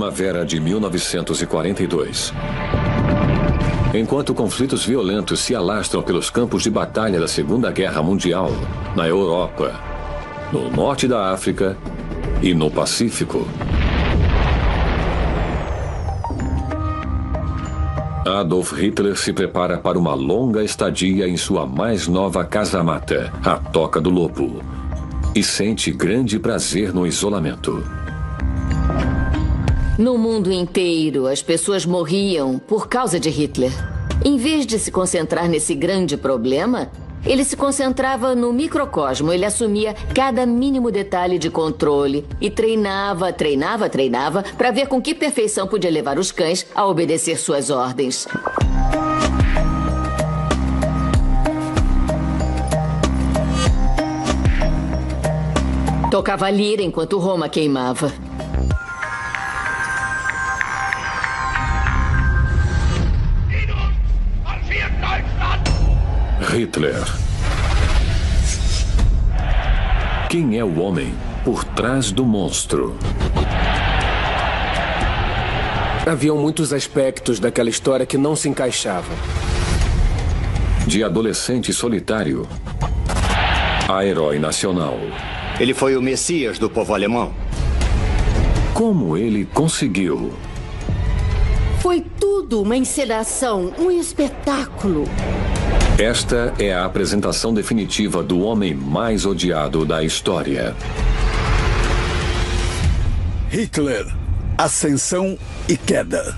primavera de 1942. Enquanto conflitos violentos se alastram pelos campos de batalha da Segunda Guerra Mundial, na Europa, no norte da África e no Pacífico, Adolf Hitler se prepara para uma longa estadia em sua mais nova casamata, a Toca do Lobo, e sente grande prazer no isolamento. No mundo inteiro, as pessoas morriam por causa de Hitler. Em vez de se concentrar nesse grande problema, ele se concentrava no microcosmo. Ele assumia cada mínimo detalhe de controle e treinava para ver com que perfeição podia levar os cães a obedecer suas ordens. Tocava lira enquanto Roma queimava. Hitler. Quem é o homem por trás do monstro? Haviam muitos aspectos daquela história que não se encaixavam. De adolescente solitário a herói nacional. Ele foi o Messias do povo alemão. Como ele conseguiu? Foi tudo uma encenação, um espetáculo. Esta é a apresentação definitiva do homem mais odiado da história. Hitler, ascensão e queda.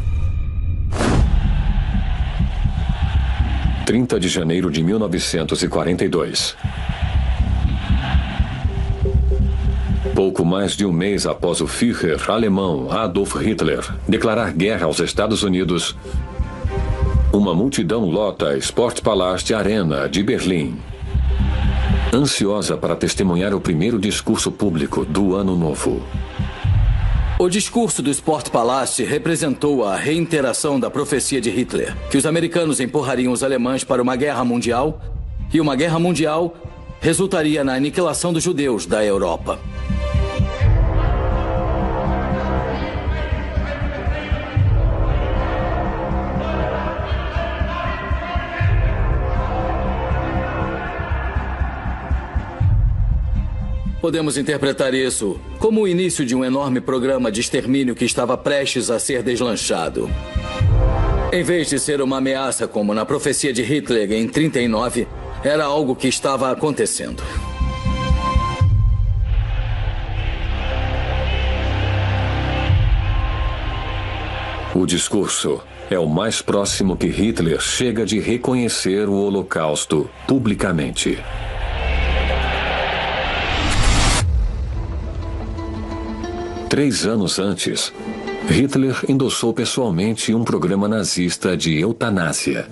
30 de janeiro de 1942. Pouco mais de um mês após o Führer alemão Adolf Hitler declarar guerra aos Estados Unidos, uma multidão lota a Sportpalast Arena de Berlim, ansiosa para testemunhar o primeiro discurso público do Ano Novo. O discurso do Sportpalast representou a reiteração da profecia de Hitler, que os americanos empurrariam os alemães para uma guerra mundial, e uma guerra mundial resultaria na aniquilação dos judeus da Europa. Podemos interpretar isso como o início de um enorme programa de extermínio que estava prestes a ser deslanchado. Em vez de ser uma ameaça como na profecia de Hitler em 1939, era algo que estava acontecendo. O discurso é o mais próximo que Hitler chega de reconhecer o Holocausto publicamente. Três anos antes, Hitler endossou pessoalmente um programa nazista de eutanásia,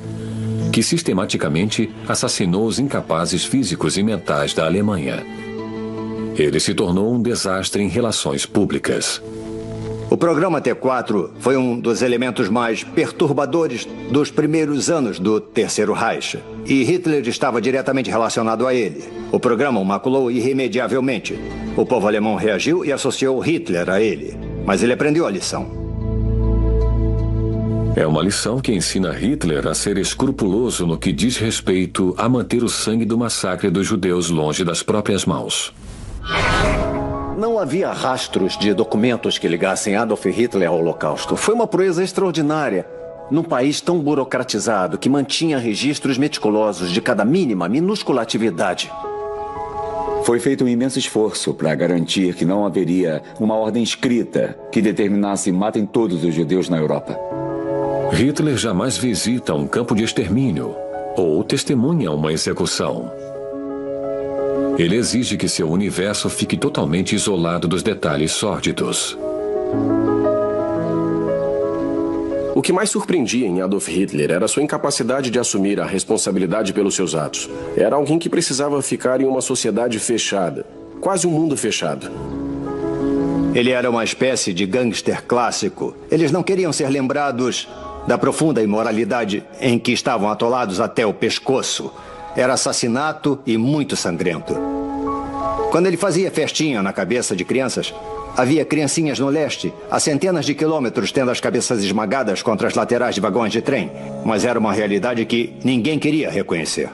que sistematicamente assassinou os incapazes físicos e mentais da Alemanha. Ele se tornou um desastre em relações públicas. O programa T4 foi um dos elementos mais perturbadores dos primeiros anos do Terceiro Reich, e Hitler estava diretamente relacionado a ele. O programa o maculou irremediavelmente. O povo alemão reagiu e associou Hitler a ele, mas ele aprendeu a lição. É uma lição que ensina Hitler a ser escrupuloso no que diz respeito a manter o sangue do massacre dos judeus longe das próprias mãos. Não havia rastros de documentos que ligassem Adolf Hitler ao Holocausto. Foi uma proeza extraordinária, num país tão burocratizado que mantinha registros meticulosos de cada mínima, minúscula atividade. Foi feito um imenso esforço para garantir que não haveria uma ordem escrita que determinasse matem todos os judeus na Europa. Hitler jamais visita um campo de extermínio ou testemunha uma execução. Ele exige que seu universo fique totalmente isolado dos detalhes sórdidos. O que mais surpreendia em Adolf Hitler era sua incapacidade de assumir a responsabilidade pelos seus atos. Era alguém que precisava ficar em uma sociedade fechada, quase um mundo fechado. Ele era uma espécie de gangster clássico. Eles não queriam ser lembrados da profunda imoralidade em que estavam atolados até o pescoço. Era assassinato e muito sangrento. Quando ele fazia festinha na cabeça de crianças, Havia criancinhas no leste, a centenas de quilômetros, tendo as cabeças esmagadas contra as laterais de vagões de trem. Mas era uma realidade que ninguém queria reconhecer.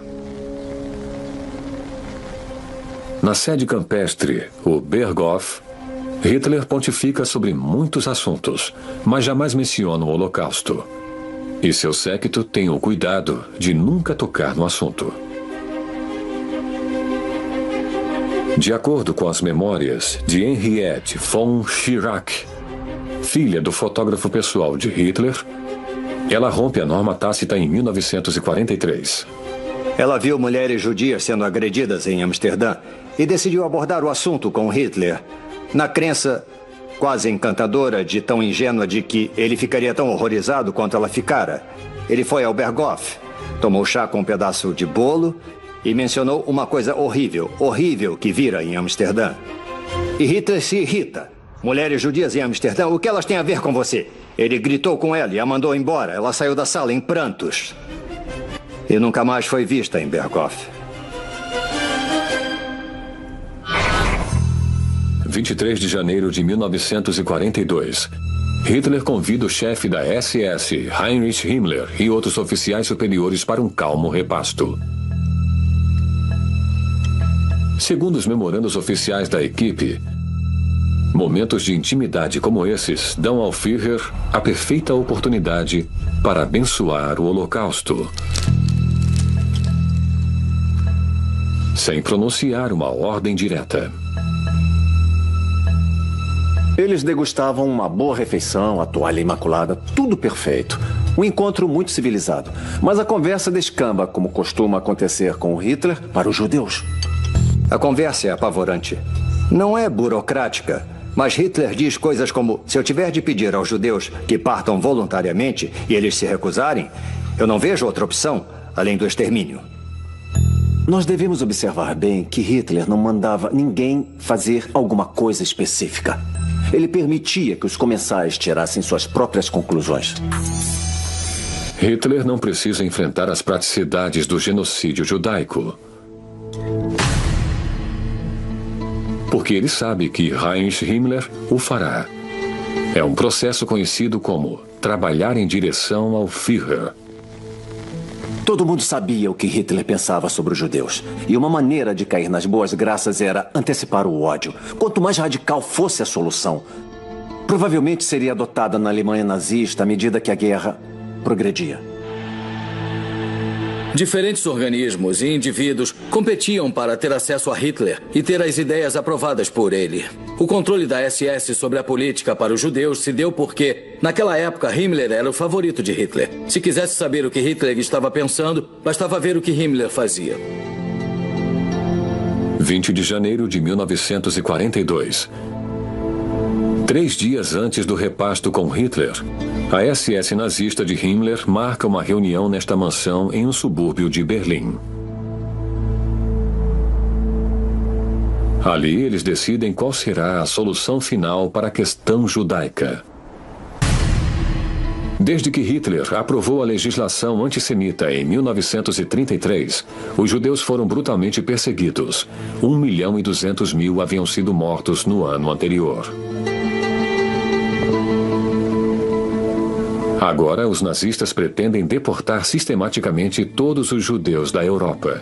Na sede campestre, o Berghof, Hitler pontifica sobre muitos assuntos, mas jamais menciona o Holocausto. E seu séquito tem o cuidado de nunca tocar no assunto. De acordo com as memórias de Henriette von Schirach, filha do fotógrafo pessoal de Hitler, ela rompe a norma tácita em 1943. Ela viu mulheres judias sendo agredidas em Amsterdã e decidiu abordar o assunto com Hitler, na crença quase encantadora de tão ingênua de que ele ficaria tão horrorizado quanto ela ficara. Ele foi ao Berghof, tomou chá com um pedaço de bolo e mencionou uma coisa horrível, horrível que vira em Amsterdã. E Hitler se irrita. Mulheres judias em Amsterdã, o que elas têm a ver com você? Ele gritou com ela e a mandou embora. Ela saiu da sala em prantos. E nunca mais foi vista em Berghof. 23 de janeiro de 1942. Hitler convida o chefe da SS, Heinrich Himmler, e outros oficiais superiores para um calmo repasto. Segundo os memorandos oficiais da equipe, momentos de intimidade como esses dão ao Führer a perfeita oportunidade para abençoar o Holocausto. Sem pronunciar uma ordem direta. Eles degustavam uma boa refeição, a toalha imaculada, tudo perfeito. Um encontro muito civilizado. Mas a conversa descamba, como costuma acontecer com Hitler, para os judeus. A conversa é apavorante. Não é burocrática, mas Hitler diz coisas como: se eu tiver de pedir aos judeus que partam voluntariamente e eles se recusarem, eu não vejo outra opção além do extermínio. Nós devemos observar bem que Hitler não mandava ninguém fazer alguma coisa específica. Ele permitia que os comensais tirassem suas próprias conclusões. Hitler não precisa enfrentar as praticidades do genocídio judaico. Porque ele sabe que Heinrich Himmler o fará. É um processo conhecido como trabalhar em direção ao Führer. Todo mundo sabia o que Hitler pensava sobre os judeus. E uma maneira de cair nas boas graças era antecipar o ódio. Quanto mais radical fosse a solução, provavelmente seria adotada na Alemanha nazista à medida que a guerra progredia. Diferentes organismos e indivíduos competiam para ter acesso a Hitler e ter as ideias aprovadas por ele. O controle da SS sobre a política para os judeus se deu porque, naquela época, Himmler era o favorito de Hitler. Se quisesse saber o que Hitler estava pensando, bastava ver o que Himmler fazia. 20 de janeiro de 1942. 3 dias antes do repasto com Hitler, a SS nazista de Himmler marca uma reunião nesta mansão em um subúrbio de Berlim. Ali, eles decidem qual será a solução final para a questão judaica. Desde que Hitler aprovou a legislação antissemita em 1933, os judeus foram brutalmente perseguidos. 1.200.000 haviam sido mortos no ano anterior. Agora, os nazistas pretendem deportar sistematicamente todos os judeus da Europa.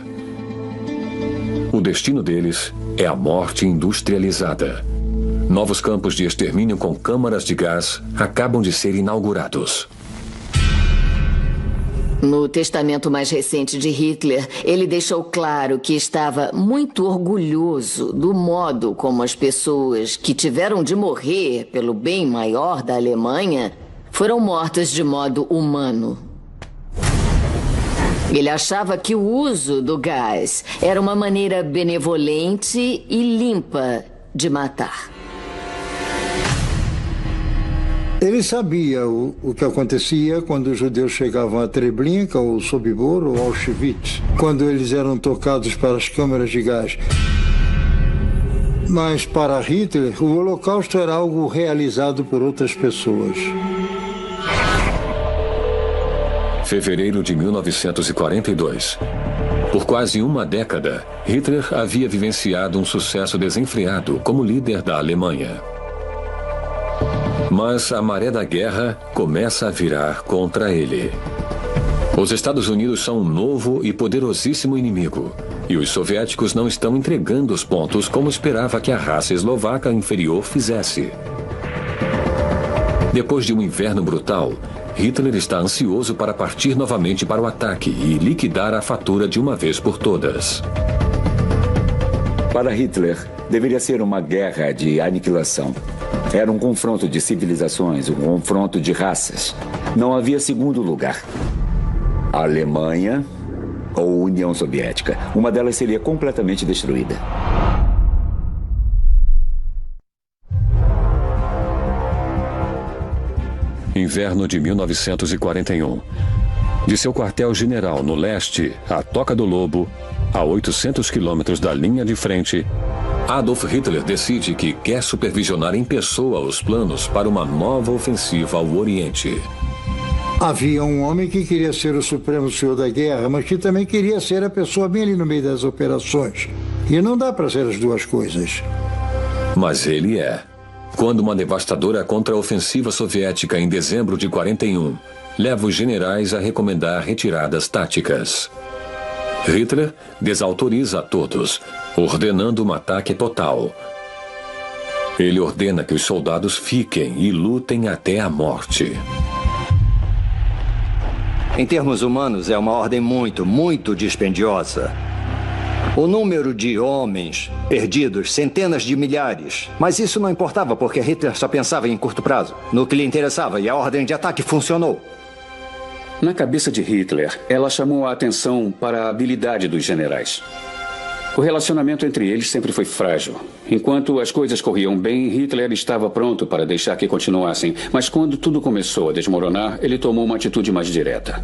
O destino deles é a morte industrializada. Novos campos de extermínio com câmaras de gás acabam de ser inaugurados. No testamento mais recente de Hitler, ele deixou claro que estava muito orgulhoso do modo como as pessoas que tiveram de morrer pelo bem maior da Alemanha foram mortas de modo humano. Ele achava que o uso do gás era uma maneira benevolente e limpa de matar. Ele sabia o que acontecia quando os judeus chegavam a Treblinka, ou Sobibor, ou Auschwitz, quando eles eram tocados para as câmaras de gás. Mas para Hitler, o Holocausto era algo realizado por outras pessoas. Fevereiro de 1942. Por quase uma década, Hitler havia vivenciado um sucesso desenfreado como líder da Alemanha. Mas a maré da guerra começa a virar contra ele. Os Estados Unidos são um novo e poderosíssimo inimigo. E os soviéticos não estão entregando os pontos como esperava que a raça eslovaca inferior fizesse. Depois de um inverno brutal, Hitler está ansioso para partir novamente para o ataque e liquidar a fatura de uma vez por todas. Para Hitler, deveria ser uma guerra de aniquilação. Era um confronto de civilizações, um confronto de raças. Não havia segundo lugar. A Alemanha ou União Soviética. Uma delas seria completamente destruída. Inverno de 1941. De seu quartel-general no leste, a Toca do Lobo, a 800 quilômetros da linha de frente, Adolf Hitler decide que quer supervisionar em pessoa os planos para uma nova ofensiva ao Oriente. Havia um homem que queria ser o supremo senhor da guerra, mas que também queria ser a pessoa bem ali no meio das operações. E não dá para ser as duas coisas. Mas ele é. Quando uma devastadora contraofensiva soviética em dezembro de 41 leva os generais a recomendar retiradas táticas. Hitler desautoriza a todos, ordenando um ataque total. Ele ordena que os soldados fiquem e lutem até a morte. Em termos humanos, é uma ordem muito dispendiosa. O número de homens perdidos, centenas de milhares. Mas isso não importava porque Hitler só pensava em curto prazo, no que lhe interessava, e a ordem de ataque funcionou. Na cabeça de Hitler, ela chamou a atenção para a habilidade dos generais. O relacionamento entre eles sempre foi frágil. Enquanto as coisas corriam bem, Hitler estava pronto para deixar que continuassem. Mas quando tudo começou a desmoronar, ele tomou uma atitude mais direta.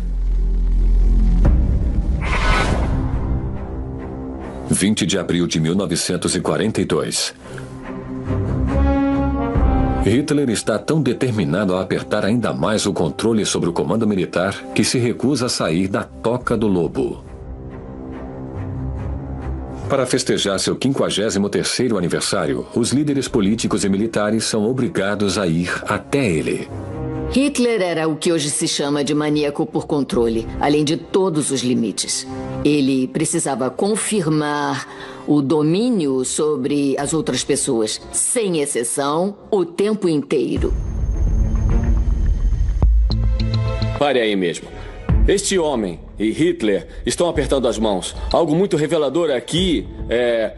20 de abril de 1942. Hitler está tão determinado a apertar ainda mais o controle sobre o comando militar que se recusa a sair da Toca do Lobo. Para festejar seu 53º aniversário, os líderes políticos e militares são obrigados a ir até ele. Hitler era o que hoje se chama de maníaco por controle, além de todos os limites. Ele precisava confirmar o domínio sobre as outras pessoas, sem exceção, o tempo inteiro. Pare aí mesmo. Este homem e Hitler estão apertando as mãos. Algo muito revelador aqui é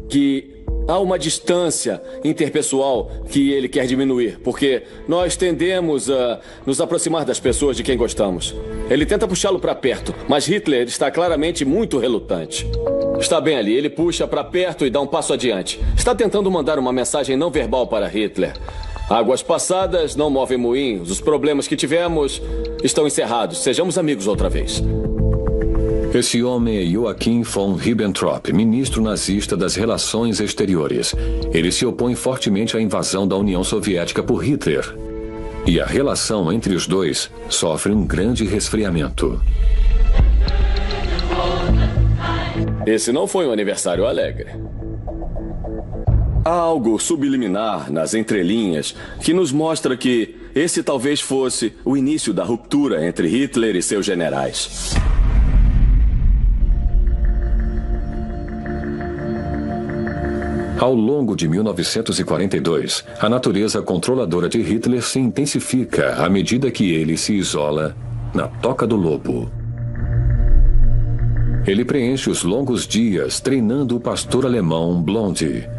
que há uma distância interpessoal que ele quer diminuir, porque nós tendemos a nos aproximar das pessoas de quem gostamos. Ele tenta puxá-lo para perto, mas Hitler está claramente muito relutante. Está bem ali, ele puxa para perto e dá um passo adiante. Está tentando mandar uma mensagem não verbal para Hitler. Águas passadas não movem moinhos. Os problemas que tivemos estão encerrados. Sejamos amigos outra vez. Esse homem é Joachim von Ribbentrop, ministro nazista das Relações Exteriores. Ele se opõe fortemente à invasão da União Soviética por Hitler. E a relação entre os dois sofre um grande resfriamento. Esse não foi um aniversário alegre. Há algo subliminar nas entrelinhas que nos mostra que esse talvez fosse o início da ruptura entre Hitler e seus generais. Ao longo de 1942, a natureza controladora de Hitler se intensifica à medida que ele se isola na Toca do Lobo. Ele preenche os longos dias treinando o pastor alemão Blonde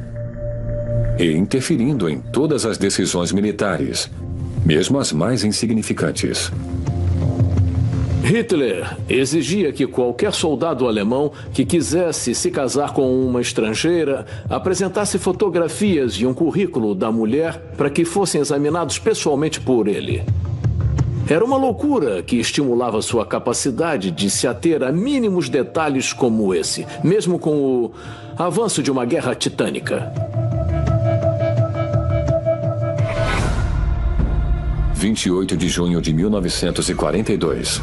e interferindo em todas as decisões militares, mesmo as mais insignificantes. Hitler exigia que qualquer soldado alemão que quisesse se casar com uma estrangeira apresentasse fotografias e um currículo da mulher para que fossem examinados pessoalmente por ele. Era uma loucura que estimulava sua capacidade de se ater a mínimos detalhes como esse, mesmo com o avanço de uma guerra titânica. 28 de junho de 1942.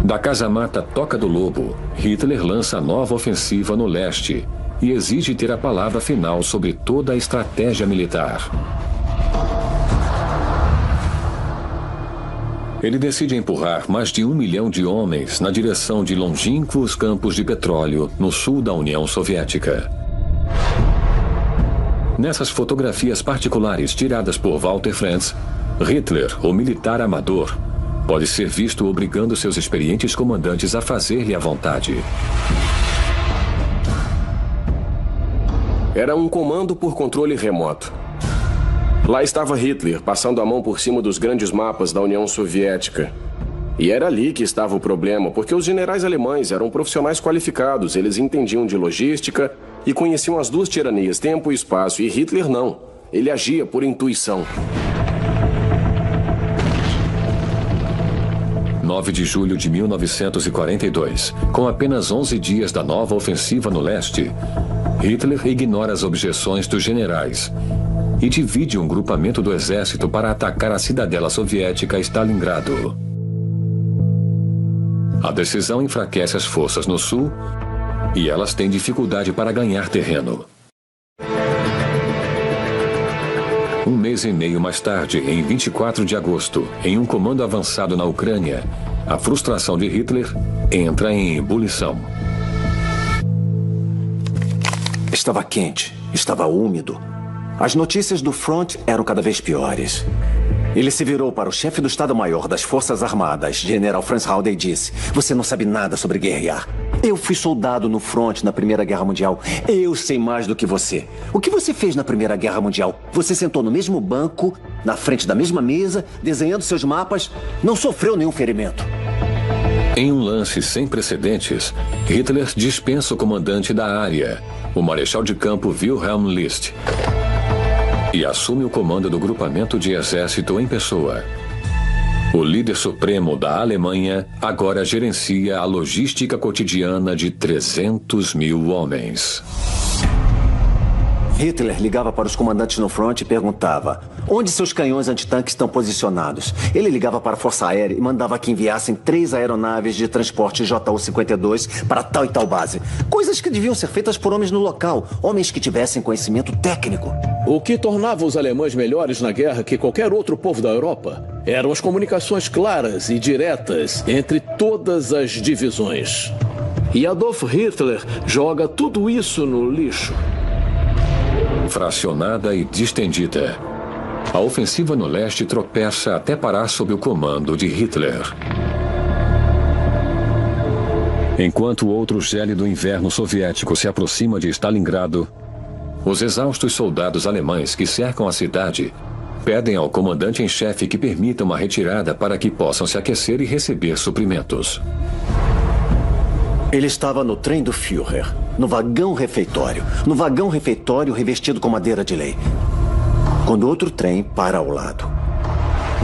Da casamata Toca do Lobo, Hitler lança nova ofensiva no leste e exige ter a palavra final sobre toda a estratégia militar. Ele decide empurrar mais de 1 milhão de homens na direção de longínquos campos de petróleo no sul da União Soviética. Nessas fotografias particulares tiradas por Walter Frantz, Hitler, o militar amador, pode ser visto obrigando seus experientes comandantes a fazer-lhe a vontade. Era um comando por controle remoto. Lá estava Hitler, passando a mão por cima dos grandes mapas da União Soviética. E era ali que estava o problema, porque os generais alemães eram profissionais qualificados, eles entendiam de logística e conheciam as duas tiranias, tempo e espaço, e Hitler não. Ele agia por intuição. 9 de julho de 1942, com apenas 11 dias da nova ofensiva no leste, Hitler ignora as objeções dos generais e divide um grupamento do exército para atacar a cidadela soviética Stalingrado. A decisão enfraquece as forças no sul e elas têm dificuldade para ganhar terreno. Um mês e meio mais tarde, em 24 de agosto, em um comando avançado na Ucrânia, a frustração de Hitler entra em ebulição. Estava quente, estava úmido. As notícias do front eram cada vez piores. Ele se virou para o chefe do Estado-Maior das Forças Armadas, General Franz Halder, e disse: "Você não sabe nada sobre guerrear. Eu fui soldado no front na Primeira Guerra Mundial. Eu sei mais do que você. O que você fez na Primeira Guerra Mundial? Você sentou no mesmo banco, na frente da mesma mesa, desenhando seus mapas. Não sofreu nenhum ferimento." Em um lance sem precedentes, Hitler dispensa o comandante da área, o marechal de campo Wilhelm List, e assume o comando do grupamento de exército em pessoa. O líder supremo da Alemanha agora gerencia a logística cotidiana de 300 mil homens. Hitler ligava para os comandantes no front e perguntava: onde seus canhões antitanques estão posicionados? Ele ligava para a Força Aérea e mandava que enviassem 3 aeronaves de transporte JU-52 para tal e tal base. Coisas que deviam ser feitas por homens no local, homens que tivessem conhecimento técnico. O que tornava os alemães melhores na guerra que qualquer outro povo da Europa eram as comunicações claras e diretas entre todas as divisões. E Adolf Hitler joga tudo isso no lixo. Fracionada e distendida, a ofensiva no leste tropeça até parar sob o comando de Hitler. Enquanto outro gélido inverno soviético se aproxima de Stalingrado, os exaustos soldados alemães que cercam a cidade pedem ao comandante em chefe que permita uma retirada para que possam se aquecer e receber suprimentos. Ele estava no trem do Führer, no vagão refeitório revestido com madeira de lei, quando outro trem para ao lado.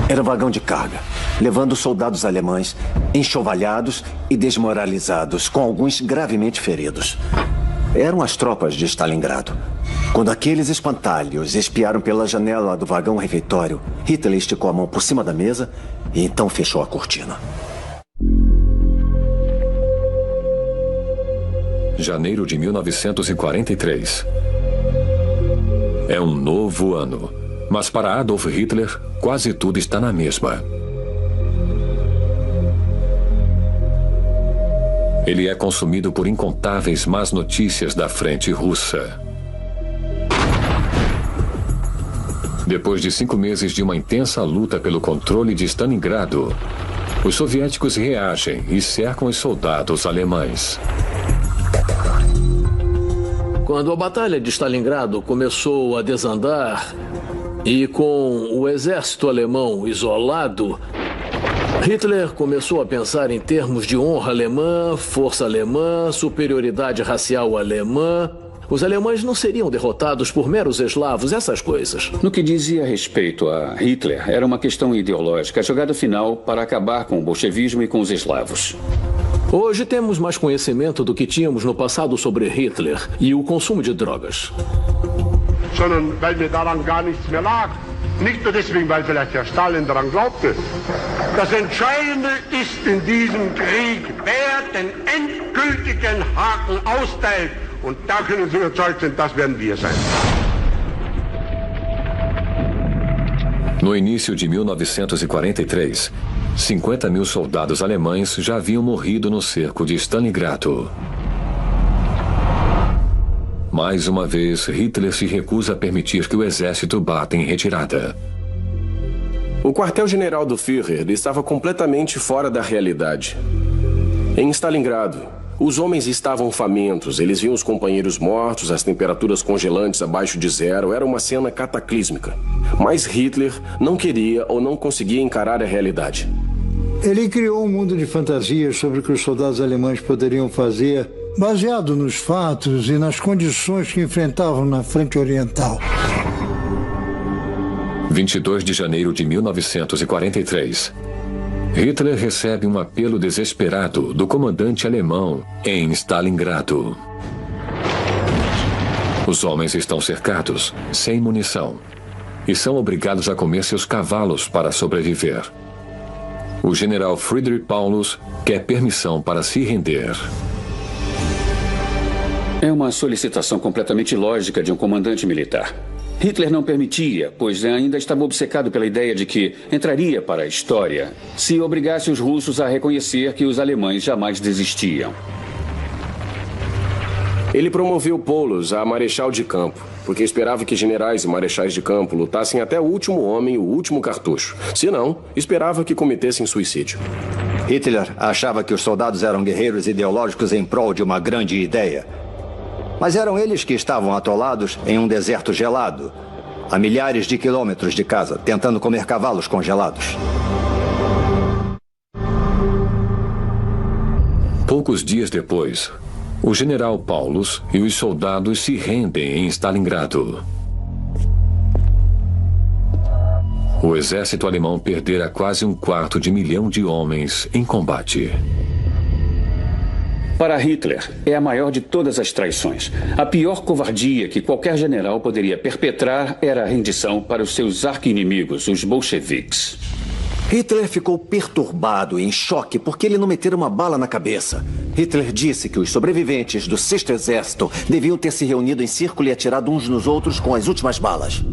Era um vagão de carga, levando soldados alemães enxovalhados e desmoralizados, com alguns gravemente feridos. Eram as tropas de Stalingrado. Quando aqueles espantalhos espiaram pela janela do vagão refeitório, Hitler esticou a mão por cima da mesa e então fechou a cortina. Janeiro de 1943. É um novo ano, mas para Adolf Hitler, quase tudo está na mesma. Ele é consumido por incontáveis más notícias da frente russa. Depois de 5 meses de uma intensa luta pelo controle de Stalingrado, os soviéticos reagem e cercam os soldados alemães. Quando a Batalha de Stalingrado começou a desandar e com o exército alemão isolado, Hitler começou a pensar em termos de honra alemã, força alemã, superioridade racial alemã. Os alemães não seriam derrotados por meros eslavos, essas coisas. No que dizia respeito a Hitler, era uma questão ideológica, a jogada final para acabar com o bolchevismo e com os eslavos. Hoje temos mais conhecimento do que tínhamos no passado sobre Hitler e o consumo de drogas. Sondern weil mir daran gar nichts mehr lag. Nicht nur deswegen, weil vielleicht Herr Stalin daran glaubte. Das Entscheidende ist in diesem Krieg, wer den endgültigen Haken austeilt. Und da können Sie überzeugt sein, das werden wir sein. No início de 1943, 50.000 soldados alemães já haviam morrido no cerco de Stalingrado. Mais uma vez, Hitler se recusa a permitir que o exército bata em retirada. O quartel-general do Führer estava completamente fora da realidade. Em Stalingrado, os homens estavam famintos, eles viam os companheiros mortos, as temperaturas congelantes abaixo de zero, era uma cena cataclísmica. Mas Hitler não queria ou não conseguia encarar a realidade. Ele criou um mundo de fantasias sobre o que os soldados alemães poderiam fazer, baseado nos fatos e nas condições que enfrentavam na frente oriental. 22 de janeiro de 1943. Hitler recebe um apelo desesperado do comandante alemão em Stalingrado. Os homens estão cercados, sem munição, e são obrigados a comer seus cavalos para sobreviver. O general Friedrich Paulus quer permissão para se render. É uma solicitação completamente lógica de um comandante militar. Hitler não permitia, pois ainda estava obcecado pela ideia de que entraria para a história se obrigasse os russos a reconhecer que os alemães jamais desistiam. Ele promoveu Paulus a marechal de campo, porque esperava que generais e marechais de campo lutassem até o último homem, o último cartucho. Se não, esperava que cometessem suicídio. Hitler achava que os soldados eram guerreiros ideológicos em prol de uma grande ideia. Mas eram eles que estavam atolados em um deserto gelado, a milhares de quilômetros de casa, tentando comer cavalos congelados. Poucos dias depois, o general Paulus e os soldados se rendem em Stalingrado. O exército alemão perdera quase 250.000 de homens em combate. Para Hitler, é a maior de todas as traições. A pior covardia que qualquer general poderia perpetrar era a rendição para os seus arqui-inimigos, os bolcheviques. Hitler ficou perturbado e em choque porque ele não metera uma bala na cabeça. Hitler disse que os sobreviventes do 6º Exército deviam ter se reunido em círculo e atirado uns nos outros com as últimas balas.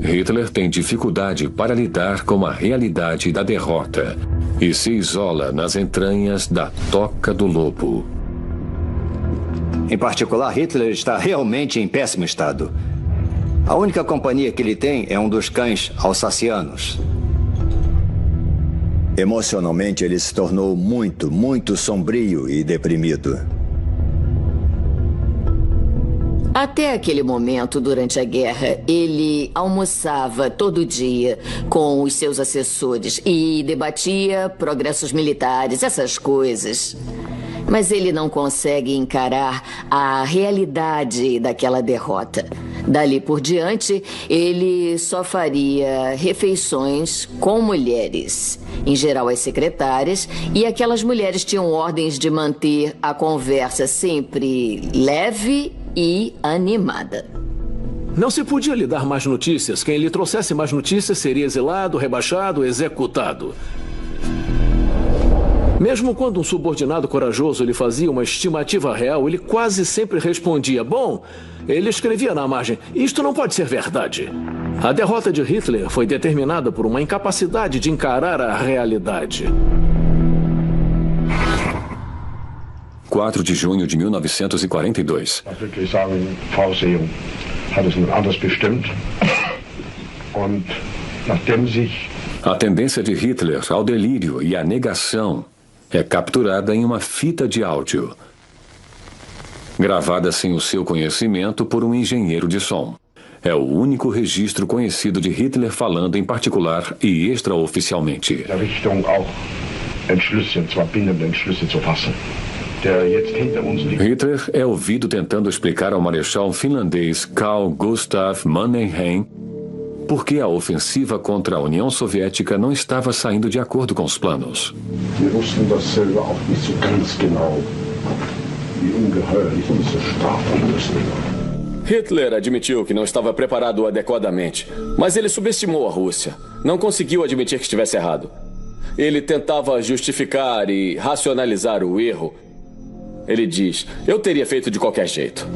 Hitler tem dificuldade para lidar com a realidade da derrota e se isola nas entranhas da Toca do Lobo. Em particular, Hitler está realmente em péssimo estado. A única companhia que ele tem é um dos cães alsacianos. Emocionalmente, ele se tornou muito sombrio e deprimido. Até aquele momento, durante a guerra, ele almoçava todo dia com os seus assessores e debatia progressos militares, essas coisas. Mas ele não consegue encarar a realidade daquela derrota. Dali por diante, ele só faria refeições com mulheres, em geral as secretárias, e aquelas mulheres tinham ordens de manter a conversa sempre leve e animada. Não se podia lhe dar mais notícias. Quem lhe trouxesse mais notícias seria exilado, rebaixado, executado. Mesmo quando um subordinado corajoso lhe fazia uma estimativa real, ele quase sempre respondia: bom, ele escrevia na margem, isto não pode ser verdade. A derrota de Hitler foi determinada por uma incapacidade de encarar a realidade. 4 de junho de 1942. A tendência de Hitler ao delírio e à negação é capturada em uma fita de áudio, gravada sem o seu conhecimento por um engenheiro de som. É o único registro conhecido de Hitler falando em particular e extraoficialmente. Hitler é ouvido tentando explicar ao marechal finlandês Carl Gustav Mannerheim por que a ofensiva contra a União Soviética não estava saindo de acordo com os planos. Hitler admitiu que não estava preparado adequadamente, mas ele subestimou a Rússia. Não conseguiu admitir que estivesse errado. Ele tentava justificar e racionalizar o erro ele diz: eu teria feito de qualquer jeito.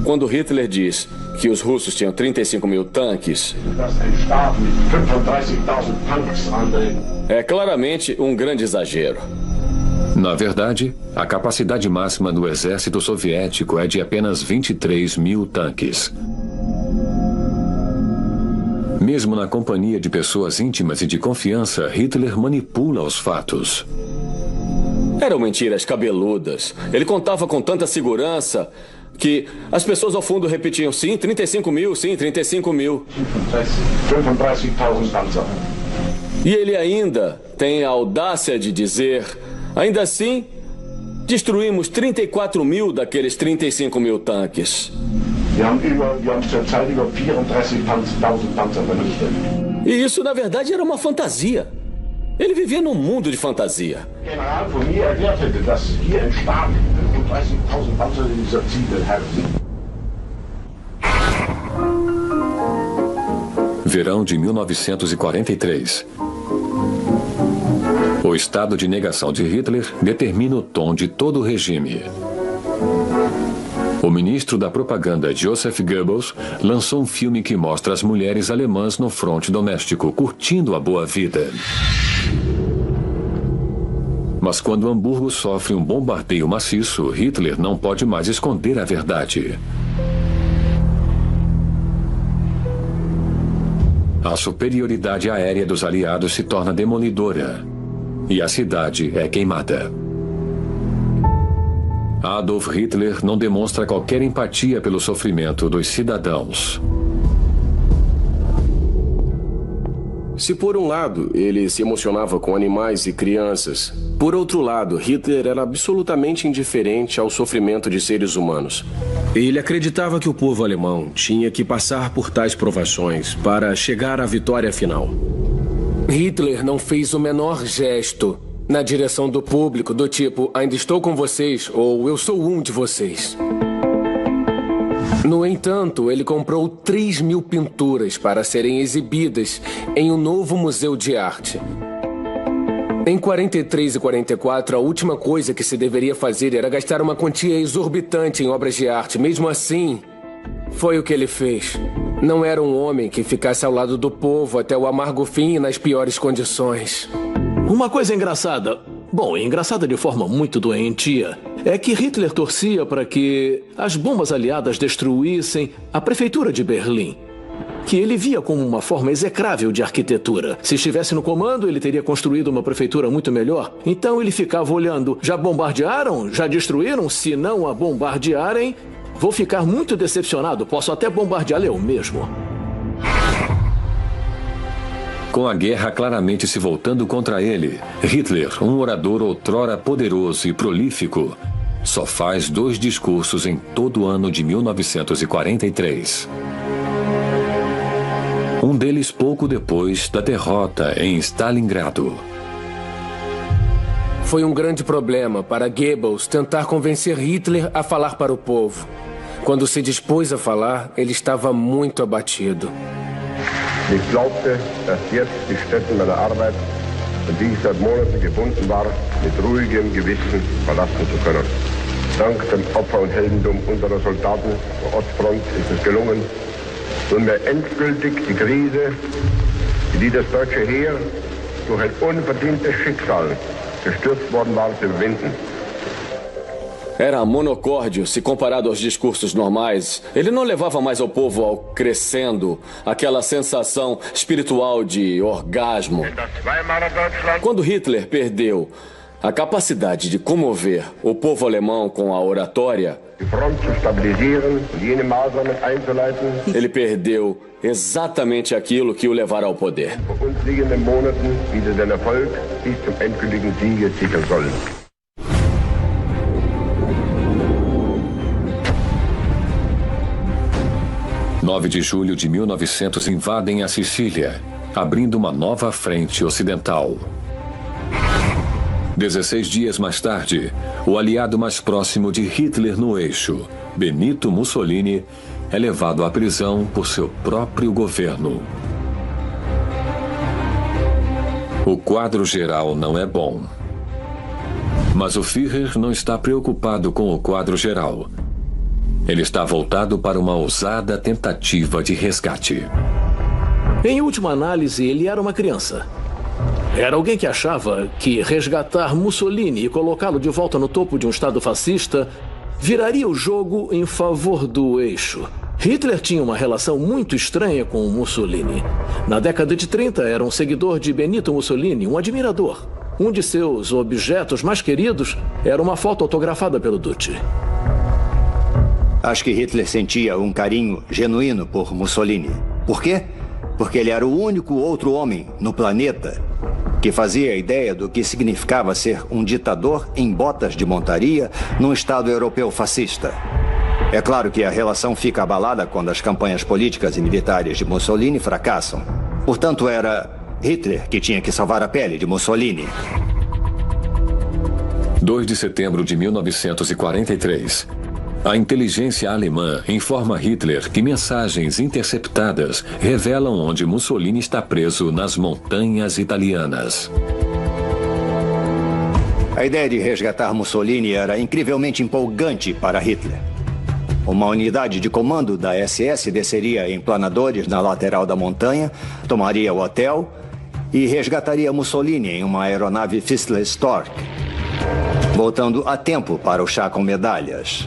Quando Hitler diz que os russos tinham 35 mil tanques, é claramente um grande exagero. Na verdade, a capacidade máxima do exército soviético é de apenas 23 mil tanques. Mesmo na companhia de pessoas íntimas e de confiança, Hitler manipula os fatos. Eram mentiras cabeludas. Ele contava com tanta segurança que as pessoas ao fundo repetiam: sim, 35 mil, sim, 35 mil. E ele ainda tem a audácia de dizer: ainda assim, destruímos 34 mil daqueles 35 mil tanques. E isso, na verdade, era uma fantasia. Ele vivia num mundo de fantasia. Verão de 1943. O estado de negação de Hitler determina o tom de todo o regime. O ministro da propaganda Joseph Goebbels lançou um filme que mostra as mulheres alemãs no fronte doméstico, curtindo a boa vida. Mas quando Hamburgo sofre um bombardeio maciço, Hitler não pode mais esconder a verdade. A superioridade aérea dos aliados se torna demolidora e a cidade é queimada. Adolf Hitler não demonstra qualquer empatia pelo sofrimento dos cidadãos. Se por um lado ele se emocionava com animais e crianças, por outro lado, Hitler era absolutamente indiferente ao sofrimento de seres humanos. Ele acreditava que o povo alemão tinha que passar por tais provações para chegar à vitória final. Hitler não fez o menor gesto na direção do público, do tipo: ainda estou com vocês, ou eu sou um de vocês. No entanto, ele comprou 3 mil pinturas para serem exibidas em um novo museu de arte. Em 43 e 44, a última coisa que se deveria fazer era gastar uma quantia exorbitante em obras de arte. Mesmo assim, foi o que ele fez. Não era um homem que ficasse ao lado do povo até o amargo fim e nas piores condições. Uma coisa engraçada, engraçada de forma muito doentia, é que Hitler torcia para que as bombas aliadas destruíssem a prefeitura de Berlim, que ele via como uma forma execrável de arquitetura. Se estivesse no comando, ele teria construído uma prefeitura muito melhor. Então ele ficava olhando: já bombardearam? Já destruíram? Se não a bombardearem, vou ficar muito decepcionado. Posso até bombardeá-la eu mesmo. Com a guerra claramente se voltando contra ele, Hitler, um orador outrora poderoso e prolífico, só faz 2 discursos em todo o ano de 1943. Um deles pouco depois da derrota em Stalingrado. Foi um grande problema para Goebbels tentar convencer Hitler a falar para o povo. Quando se dispôs a falar, ele estava muito abatido. Ich glaubte, dass jetzt die Stätten meiner Arbeit, an die ich seit Monaten gebunden war, mit ruhigem Gewissen verlassen zu können. Dank dem Opfer und Heldendum unserer Soldaten der Ostfront ist es gelungen, nunmehr endgültig die Krise, in die das deutsche Heer durch ein unverdientes Schicksal gestürzt worden war, zu überwinden. Era monocórdio se comparado aos discursos normais. Ele não levava mais ao povo ao crescendo aquela sensação espiritual de orgasmo. Quando Hitler perdeu a capacidade de comover o povo alemão com a oratória, ele perdeu exatamente aquilo que o levara ao poder. 9 de julho de 1900 invadem a Sicília, abrindo uma nova frente ocidental. 16 dias mais tarde, o aliado mais próximo de Hitler no eixo, Benito Mussolini, é levado à prisão por seu próprio governo. O quadro geral não é bom. Mas o Führer não está preocupado com o quadro geral. Ele está voltado para uma ousada tentativa de resgate. Em última análise, ele era uma criança. Era alguém que achava que resgatar Mussolini e colocá-lo de volta no topo de um Estado fascista viraria o jogo em favor do eixo. Hitler tinha uma relação muito estranha com Mussolini. Na década de 30, era um seguidor de Benito Mussolini, um admirador. Um de seus objetos mais queridos era uma foto autografada pelo Duce. Acho que Hitler sentia um carinho genuíno por Mussolini. Por quê? Porque ele era o único outro homem no planeta que fazia a ideia do que significava ser um ditador em botas de montaria num Estado europeu fascista. É claro que a relação fica abalada quando as campanhas políticas e militares de Mussolini fracassam. Portanto, era Hitler que tinha que salvar a pele de Mussolini. 2 de setembro de 1943. A inteligência alemã informa Hitler que mensagens interceptadas revelam onde Mussolini está preso nas montanhas italianas. A ideia de resgatar Mussolini era incrivelmente empolgante para Hitler. Uma unidade de comando da SS desceria em planadores na lateral da montanha, tomaria o hotel e resgataria Mussolini em uma aeronave Fischler Stork, voltando a tempo para o chá com medalhas.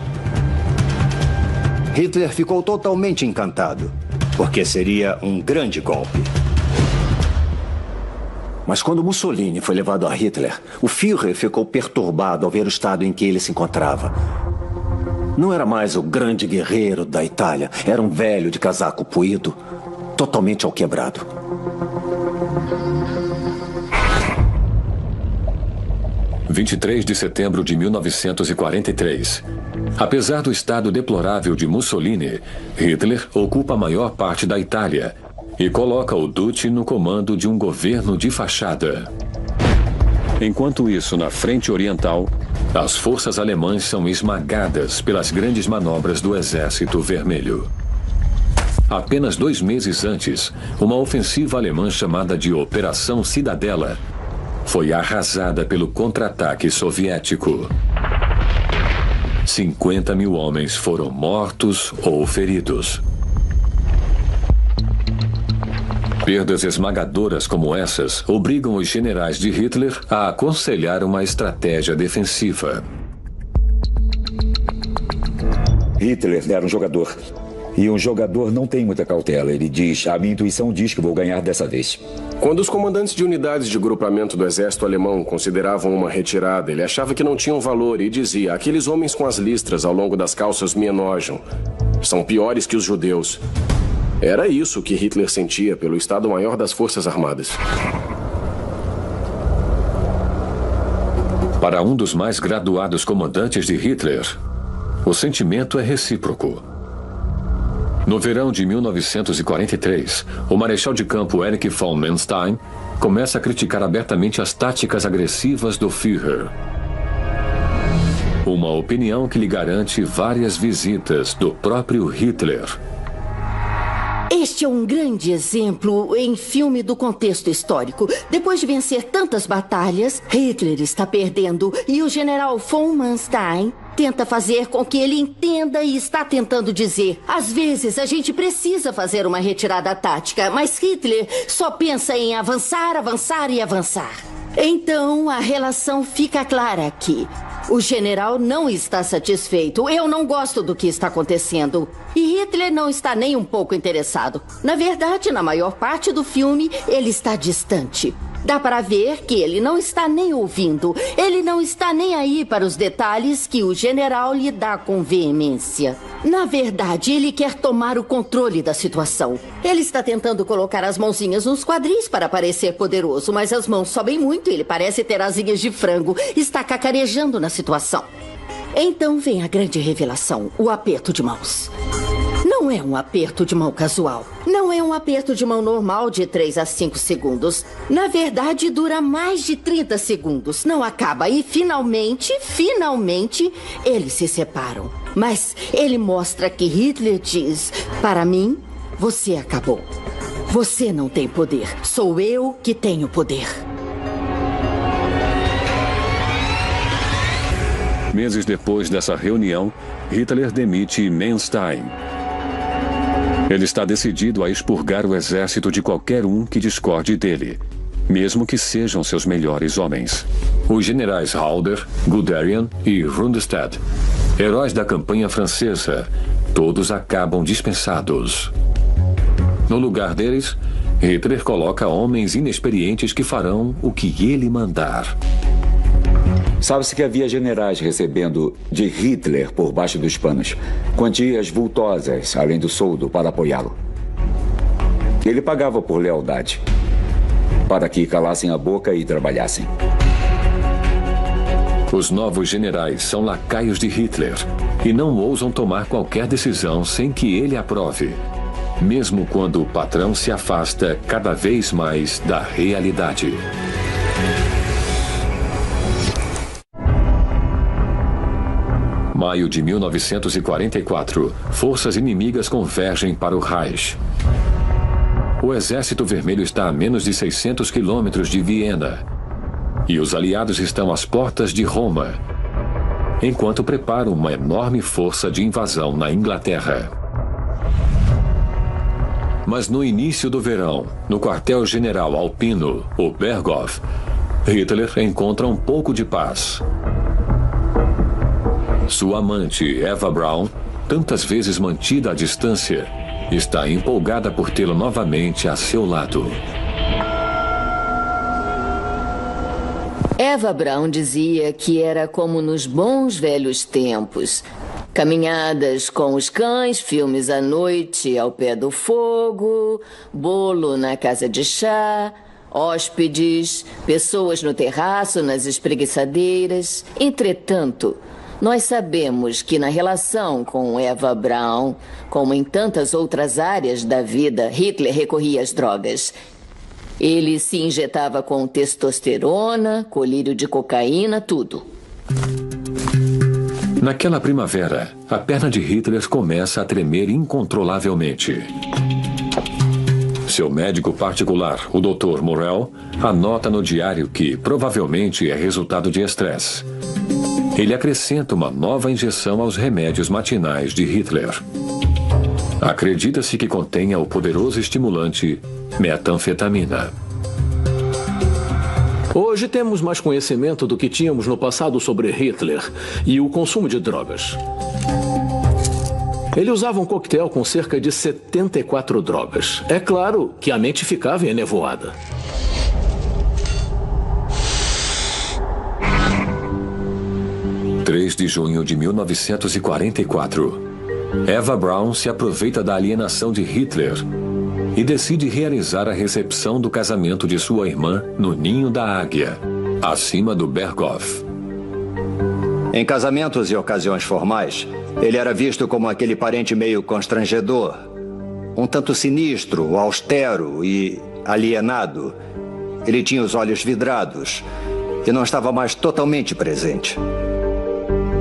Hitler ficou totalmente encantado, porque seria um grande golpe. Mas quando Mussolini foi levado a Hitler, o Führer ficou perturbado ao ver o estado em que ele se encontrava. Não era mais o grande guerreiro da Itália, era um velho de casaco puído, totalmente alquebrado. – 23 de setembro de 1943. Apesar do estado deplorável de Mussolini, Hitler ocupa a maior parte da Itália e coloca o Duce no comando de um governo de fachada. Enquanto isso, na frente oriental, as forças alemãs são esmagadas pelas grandes manobras do Exército Vermelho. Apenas 2 meses antes, uma ofensiva alemã chamada de Operação Cidadela foi arrasada pelo contra-ataque soviético. 50 mil homens foram mortos ou feridos. Perdas esmagadoras como essas obrigam os generais de Hitler a aconselhar uma estratégia defensiva. Hitler era um jogador. E um jogador não tem muita cautela. Ele diz, a minha intuição diz que vou ganhar dessa vez. Quando os comandantes de unidades de grupamento do exército alemão consideravam uma retirada, ele achava que não tinham valor e dizia, aqueles homens com as listras ao longo das calças me enojam. São piores que os judeus. Era isso que Hitler sentia pelo Estado-Maior das Forças Armadas. Para um dos mais graduados comandantes de Hitler, o sentimento é recíproco. No verão de 1943, o marechal de campo Erich von Manstein começa a criticar abertamente as táticas agressivas do Führer. Uma opinião que lhe garante várias visitas do próprio Hitler. Este é um grande exemplo em filme do contexto histórico. Depois de vencer tantas batalhas, Hitler está perdendo e o general von Manstein tenta fazer com que ele entenda e está tentando dizer. Às vezes a gente precisa fazer uma retirada tática, mas Hitler só pensa em avançar, avançar e avançar. Então a relação fica clara aqui. O general não está satisfeito. Eu não gosto do que está acontecendo. E Hitler não está nem um pouco interessado. Na verdade, na maior parte do filme, ele está distante. Dá para ver que ele não está nem ouvindo. Ele não está nem aí para os detalhes que o general lhe dá com veemência. Na verdade, ele quer tomar o controle da situação. Ele está tentando colocar as mãozinhas nos quadris para parecer poderoso, mas as mãos sobem muito e ele parece ter asinhas de frango. Está cacarejando na situação. Então vem a grande revelação, o aperto de mãos. Não é um aperto de mão casual. Não é um aperto de mão normal de 3 a 5 segundos. Na verdade, dura mais de 30 segundos. Não acaba. E finalmente, eles se separam. Mas ele mostra que Hitler diz, para mim, você acabou. Você não tem poder. Sou eu que tenho poder. Meses depois dessa reunião, Hitler demite Manstein. Ele está decidido a expurgar o exército de qualquer um que discorde dele, mesmo que sejam seus melhores homens. Os generais Halder, Guderian e Rundstedt, heróis da campanha francesa, todos acabam dispensados. No lugar deles, Hitler coloca homens inexperientes que farão o que ele mandar. Sabe-se que havia generais recebendo de Hitler, por baixo dos panos, quantias vultosas, além do soldo, para apoiá-lo. Ele pagava por lealdade, para que calassem a boca e trabalhassem. Os novos generais são lacaios de Hitler e não ousam tomar qualquer decisão sem que ele aprove, mesmo quando o patrão se afasta cada vez mais da realidade. Maio de 1944, forças inimigas convergem para o Reich. O Exército Vermelho está a menos de 600 quilômetros de Viena e os aliados estão às portas de Roma, enquanto preparam uma enorme força de invasão na Inglaterra. Mas no início do verão, no quartel-general alpino, o Berghof, Hitler encontra um pouco de paz. Sua amante, Eva Braun, tantas vezes mantida à distância, está empolgada por tê-lo novamente a seu lado. Eva Braun dizia que era como nos bons velhos tempos. Caminhadas com os cães, filmes à noite ao pé do fogo, bolo na casa de chá, hóspedes, pessoas no terraço, nas espreguiçadeiras. Entretanto, nós sabemos que na relação com Eva Braun, como em tantas outras áreas da vida, Hitler recorria às drogas. Ele se injetava com testosterona, colírio de cocaína, tudo. Naquela primavera, a perna de Hitler começa a tremer incontrolavelmente. Seu médico particular, o Dr. Morel, anota no diário que provavelmente é resultado de estresse. Ele acrescenta uma nova injeção aos remédios matinais de Hitler. Acredita-se que contenha o poderoso estimulante metanfetamina. Hoje temos mais conhecimento do que tínhamos no passado sobre Hitler e o consumo de drogas. Ele usava um coquetel com cerca de 74 drogas. É claro que a mente ficava enevoada. Em 3 de junho de 1944, Eva Braun se aproveita da alienação de Hitler e decide realizar a recepção do casamento de sua irmã no Ninho da Águia, acima do Berghof. Em casamentos e ocasiões formais, ele era visto como aquele parente meio constrangedor, um tanto sinistro, austero e alienado. Ele tinha os olhos vidrados e não estava mais totalmente presente.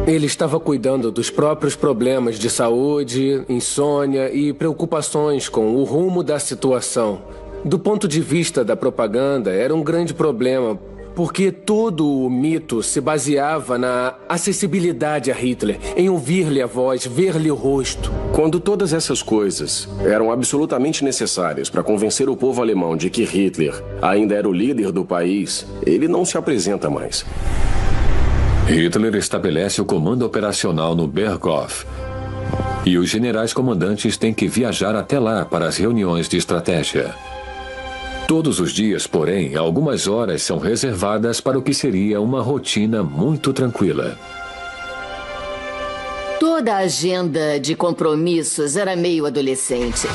Ele estava cuidando dos próprios problemas de saúde, insônia e preocupações com o rumo da situação. Do ponto de vista da propaganda, era um grande problema, porque todo o mito se baseava na acessibilidade a Hitler, em ouvir-lhe a voz, ver-lhe o rosto. Quando todas essas coisas eram absolutamente necessárias para convencer o povo alemão de que Hitler ainda era o líder do país, ele não se apresenta mais. Hitler estabelece o comando operacional no Berghof e os generais comandantes têm que viajar até lá para as reuniões de estratégia. Todos os dias, porém, algumas horas são reservadas para o que seria uma rotina muito tranquila. Toda a agenda de compromissos era meio adolescente.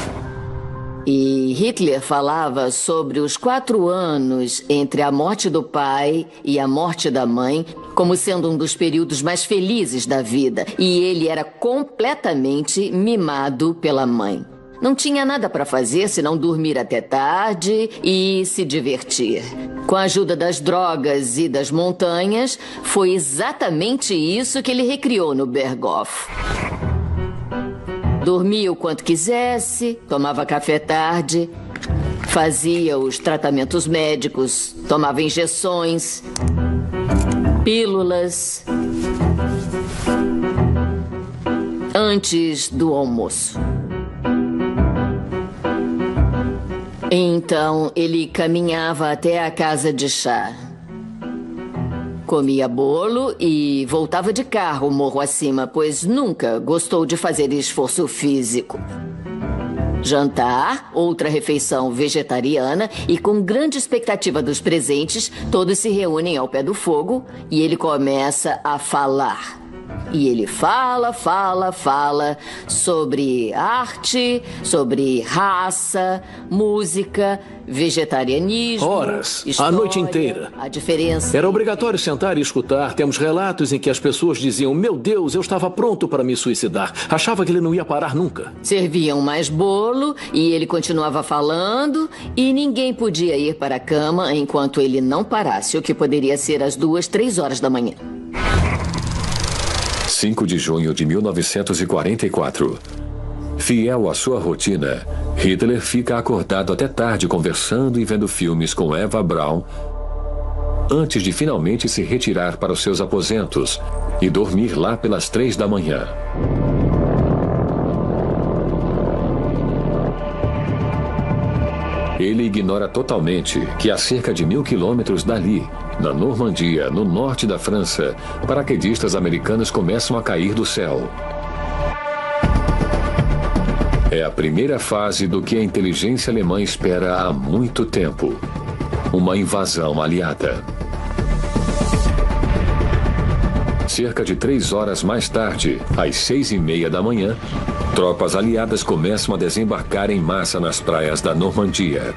E Hitler falava sobre os 4 anos entre a morte do pai e a morte da mãe como sendo um dos períodos mais felizes da vida. E ele era completamente mimado pela mãe. Não tinha nada para fazer senão dormir até tarde e se divertir. Com a ajuda das drogas e das montanhas, foi exatamente isso que ele recriou no Berghof. Dormia o quanto quisesse, tomava café tarde, fazia os tratamentos médicos, tomava injeções, pílulas. antes do almoço. Então, ele caminhava até a casa de chá. Comia bolo e voltava de carro morro acima, pois nunca gostou de fazer esforço físico. Jantar, outra refeição vegetariana e com grande expectativa dos presentes, todos se reúnem ao pé do fogo e ele começa a falar. E ele fala sobre arte, sobre raça, música, vegetarianismo, horas, história, a noite inteira. A diferença. Era obrigatório sentar e escutar. Temos relatos em que as pessoas diziam: meu Deus, eu estava pronto para me suicidar. Achava que ele não ia parar nunca. Serviam mais bolo e ele continuava falando e ninguém podia ir para a cama enquanto ele não parasse, o que poderia ser às 2, 3 horas da manhã. 5 de junho de 1944. Fiel à sua rotina, Hitler fica acordado até tarde conversando e vendo filmes com Eva Braun antes de finalmente se retirar para os seus aposentos e dormir lá pelas 3 da manhã. Ele ignora totalmente que a cerca de 1000 quilômetros dali, na Normandia, no norte da França, paraquedistas americanos começam a cair do céu. É a primeira fase do que a inteligência alemã espera há muito tempo: uma invasão aliada. Cerca de 3 horas mais tarde, às 6h30 da manhã, tropas aliadas começam a desembarcar em massa nas praias da Normandia.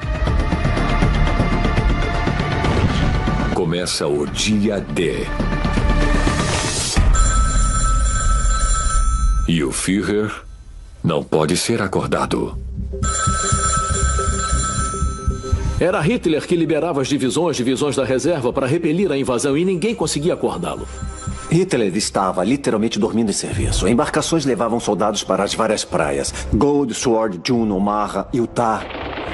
Começa o dia D. E o Führer não pode ser acordado. Era Hitler que liberava as divisões da reserva para repelir a invasão e ninguém conseguia acordá-lo. Hitler estava literalmente dormindo em serviço. Embarcações levavam soldados para as várias praias: Gold, Sword, Juno, Marra, Utah.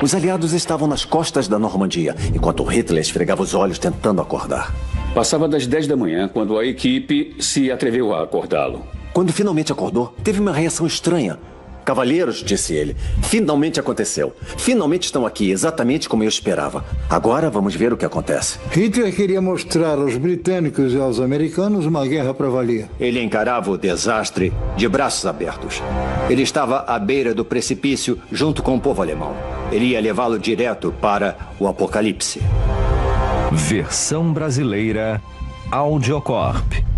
Os aliados estavam nas costas da Normandia, enquanto Hitler esfregava os olhos tentando acordar. Passava das 10 da manhã quando a equipe se atreveu a acordá-lo. Quando finalmente acordou, teve uma reação estranha. Cavalheiros, disse ele, finalmente aconteceu. Finalmente estão aqui, exatamente como eu esperava. Agora vamos ver o que acontece. Hitler queria mostrar aos britânicos e aos americanos uma guerra para valer. Ele encarava o desastre de braços abertos. Ele estava à beira do precipício junto com o povo alemão. Ele ia levá-lo direto para o apocalipse. Versão brasileira Audiocorp.